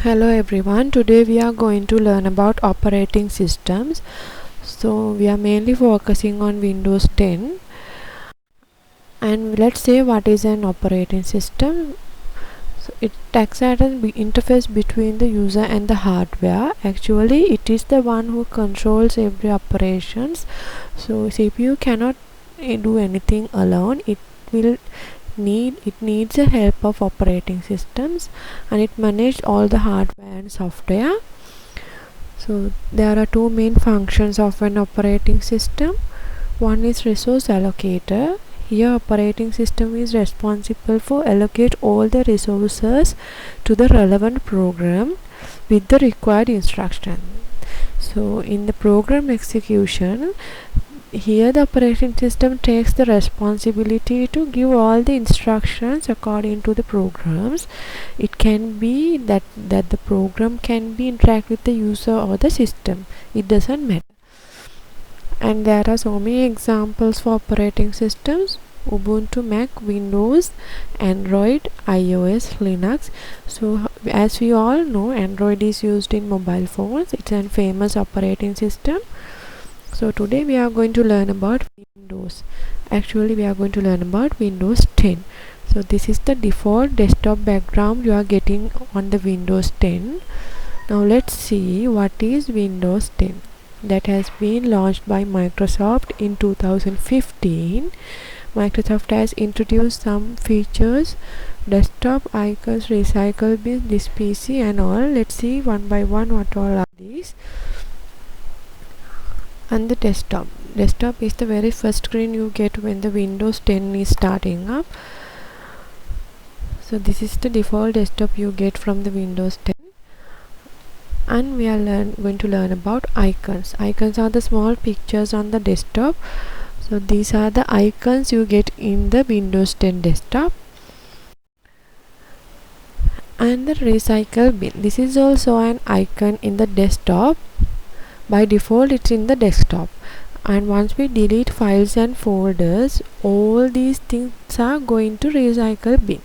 Hello everyone, today we are going to learn about operating systems. So we are mainly focusing on Windows 10, and let's say what is an operating system. So it acts as an interface between the user and the hardware. Actually it is the one who controls every operations. So CPU cannot do anything alone. It needs the help of operating systems, and it manages all the hardware and software. So there are two main functions of an operating system. One is resource allocator. Here operating system is responsible for allocate all the resources to the relevant program with the required instruction. So in the program execution, here the operating system takes the responsibility to give all the instructions according to the programs. It can be that the program can be interact with the user or the system, it doesn't matter. And there are so many examples for operating systems: Ubuntu, Mac, Windows, Android, iOS, Linux. So as we all know, Android is used in mobile phones. It's a famous operating system. So today we are going to learn about Windows. Actually we are going to learn about Windows 10. So this is the default desktop background you are getting on the Windows 10. Now let's see what is Windows 10. That has been launched by Microsoft in 2015. Microsoft has introduced some features: desktop icons, recycle bin, this PC and all. Let's see one by one what all are these. And the desktop is the very first screen you get when the Windows 10 is starting up. So this is the default desktop you get from the Windows 10. And we are going to learn about icons. Icons are the small pictures on the desktop. So these are the icons you get in the Windows 10 desktop. And the recycle bin, this is also an icon in the desktop. By default it's in the desktop, and once we delete files and folders, all these things are going to recycle bin.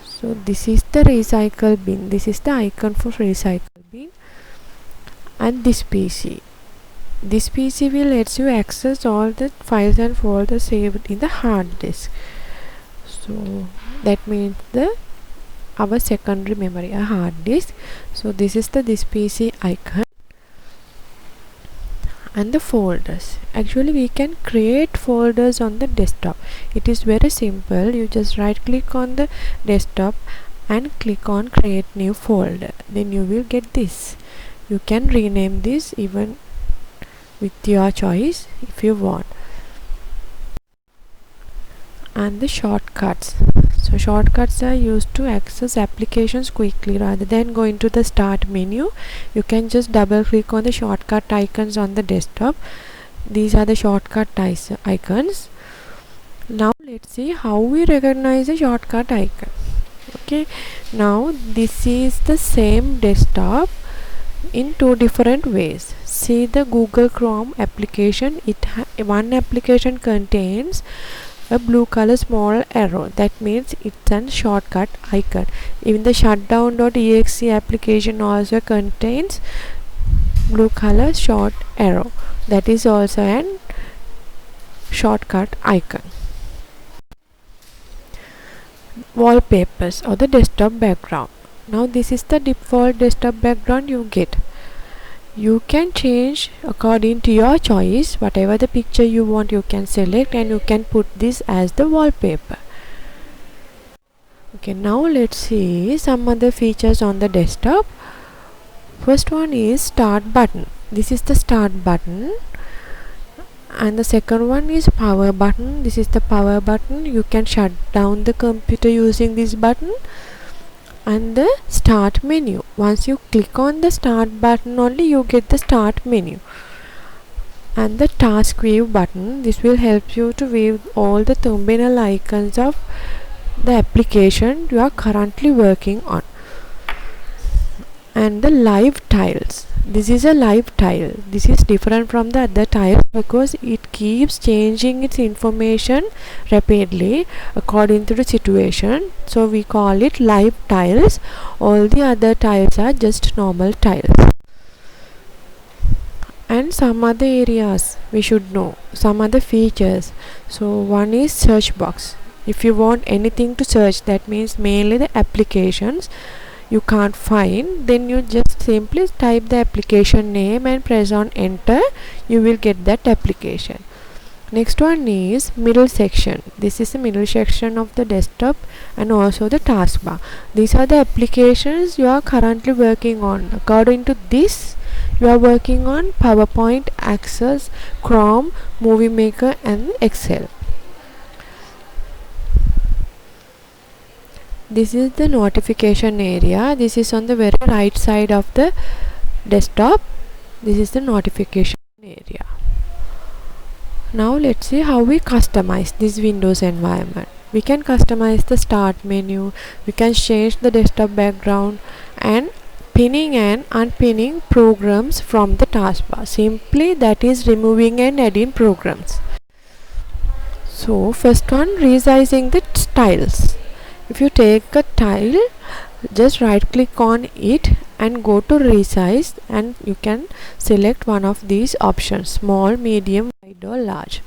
So this is the recycle bin, this is the icon for recycle bin. And this PC will let you access all the files and folders saved in the hard disk. So that means our secondary memory, a hard disk. So this is the this PC icon. And the folders, actually we can create folders on the desktop. It is very simple. You just right click on the desktop and click on create new folder, then you will get this. You can rename this even with your choice if you want. And the shortcuts, so shortcuts are used to access applications quickly. Rather than going to the start menu, you can just double click on the shortcut icons on the desktop. These are the shortcut icons. Now let's see how we recognize a shortcut icon. Okay, now this is the same desktop in two different ways. See the Google Chrome application, one application contains a blue color small arrow, that means it's a shortcut icon. Even the shutdown.exe application also contains blue color short arrow, that is also an shortcut icon. Wallpapers or the desktop background. Now this is the default desktop background you get. You can change according to your choice. Whatever the picture you want, you can select and you can put this as the wallpaper. Okay, now let's see some other features on the desktop. First one is start button. This is the start button. And the second one is power button. This is the power button. You can shut down the computer using this button. And the start menu, once you click on the start button only, you get the start menu. And the task view button, this will help you to view all the thumbnail icons of the application you are currently working on. And the live tiles, this is a live tile. This is different from the other tiles because it keeps changing its information rapidly according to the situation, so we call it live tiles. All the other tiles are just normal tiles. And some other areas we should know, some other features. So one is search box. If you want anything to search, that means mainly the applications you can't find, then you just simply type the application name and press on enter. You will get that application. Next one is middle section. This is the middle section of the desktop and also the taskbar. These are the applications you are currently working on. According to this, you are working on PowerPoint, Access, Chrome, Movie Maker and Excel. This is the notification area. This is on the very right side of the desktop. This is the notification area. Now let's see how we customize this Windows environment. We can customize the start menu, we can change the desktop background, and pinning and unpinning programs from the taskbar. Simply that is removing and adding programs. So first one, resizing the tiles. If you take a tile, just right click on it and go to resize, and you can select one of these options, small, medium, wide or large,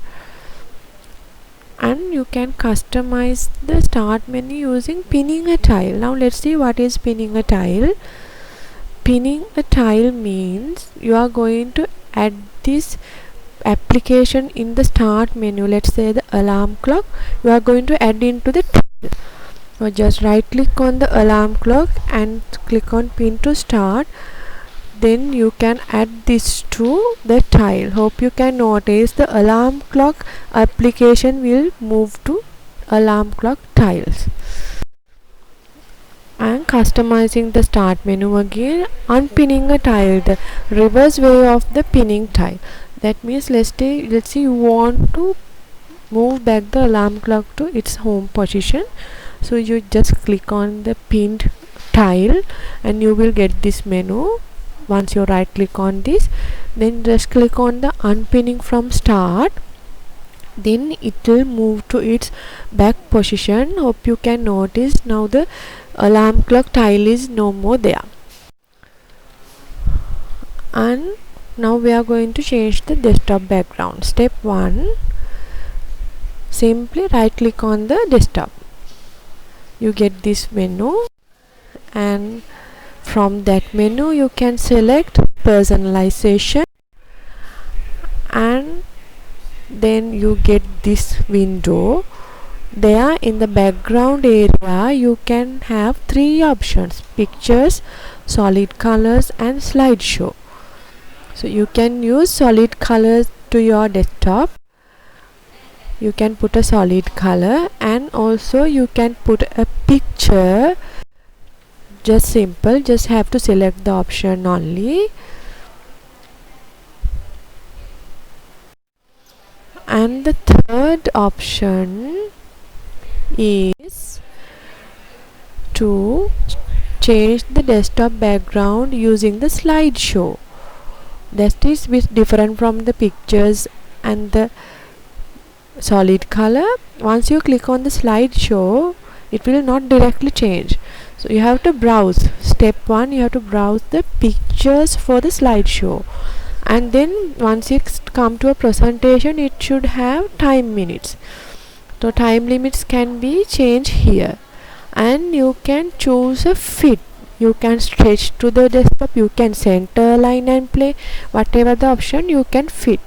and you can customize the start menu using pinning a tile. Now let's see what is pinning a tile. Pinning a tile means you are going to add this application in the start menu. Let's say the alarm clock, you are going to add into the tile. So just right click on the alarm clock and click on pin to start. Then you can add this to the tile. Hope you can notice the alarm clock application will move to alarm clock tiles. And customizing the start menu again, unpinning a tile, the reverse way of the pinning tile. That means let's say you want to move back the alarm clock to its home position. So you just click on the pinned tile and you will get this menu. Once you right click on this, then just click on the unpinning from start, then it will move to its back position. Hope you can notice now the alarm clock tile is no more there. And now we are going to change the desktop background. Step 1, simply right click on the desktop. You get this menu, and from that menu you can select personalization, and then you get this window. There in the background area you can have 3 options: pictures, solid colors and slideshow. So you can use solid colors to your desktop. You can put a solid color, and also you can put a picture. Just simple, just have to select the option only. And the third option is to change the desktop background using the slideshow. That is bit different from the pictures and the solid color. Once you click on the slideshow, it will not directly change. So you have to browse. Step 1, you have to browse the pictures for the slideshow, and then once you come to a presentation, it should have time minutes. So time limits can be changed here, and you can choose a fit. You can stretch to the desktop, you can center line and play, whatever the option you can fit.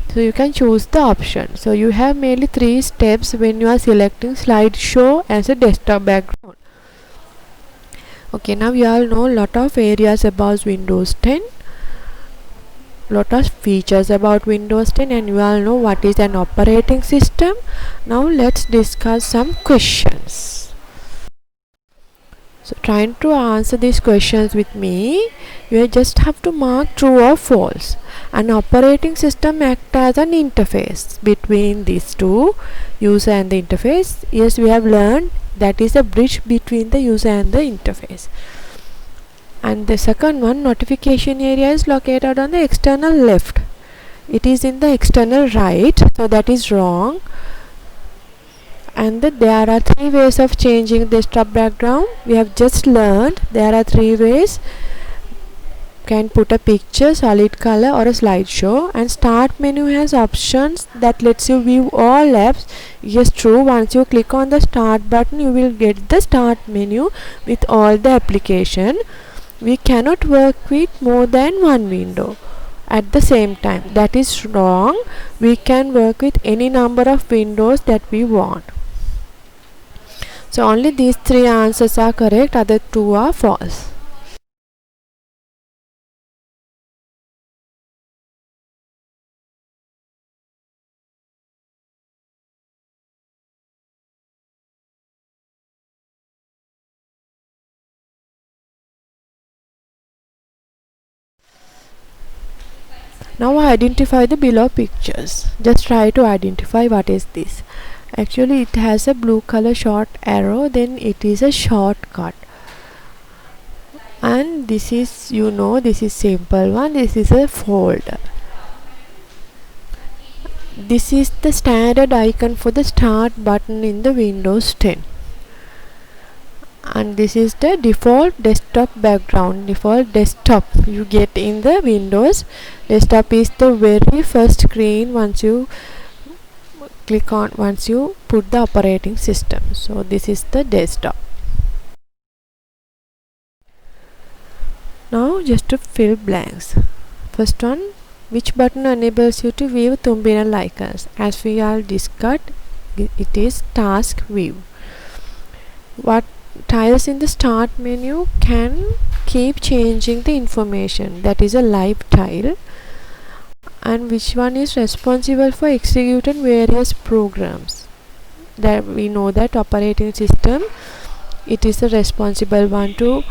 So you can choose the option. So you have mainly 3 steps when you are selecting slideshow as a desktop background. Okay, now you all know lot of areas about Windows 10, lot of features about Windows 10, and you all know what is an operating system. Now let's discuss some questions. So trying to answer these questions with me, you just have to mark true or false. An operating system acts as an interface between these two, user and the interface. Yes, we have learned that is a bridge between the user and the interface. And the second one, notification area, is located on the external left. It is in the external right, so that is wrong. And there are three ways of changing desktop background. We have just learned there are three ways. Can put a picture, solid color, or a slideshow. And start menu has options that lets you view all apps. Yes, true. Once you click on the start button, you will get the start menu with all the application. We cannot work with more than one window at the same time. That is wrong. We can work with any number of windows that we want. So only these three answers are correct, other two are false. Now identify the below pictures. Just try to identify what is this. Actually it has a blue color short arrow, then it is a shortcut. And this is, this is simple one, this is a folder. This is the standard icon for the start button in the Windows 10. And this is the default desktop background, default desktop you get in the Windows. Desktop is the very first screen once you put the operating system. So this is the desktop. Now just to fill blanks. First one, which button enables you to view thumbnail icons? As we all discussed, it is task view. What tiles in the start menu can keep changing the information? That is a live tile. And which one is responsible for executing various programs? That we know that operating system, it is the responsible one to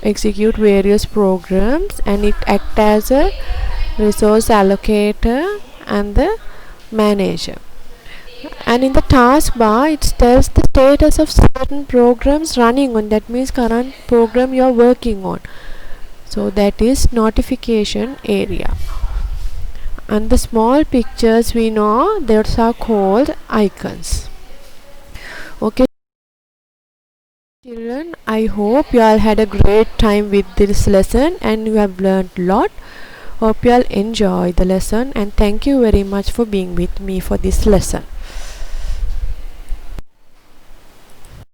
execute various programs, and it acts as a resource allocator and the manager. And in the taskbar it tells the status of certain programs running on, that means current program you are working on. So that is notification area. And the small pictures, we know those are called icons. Okay children, I hope you all had a great time with this lesson and you have learned a lot. Hope you all enjoy the lesson, and thank you very much for being with me for this lesson.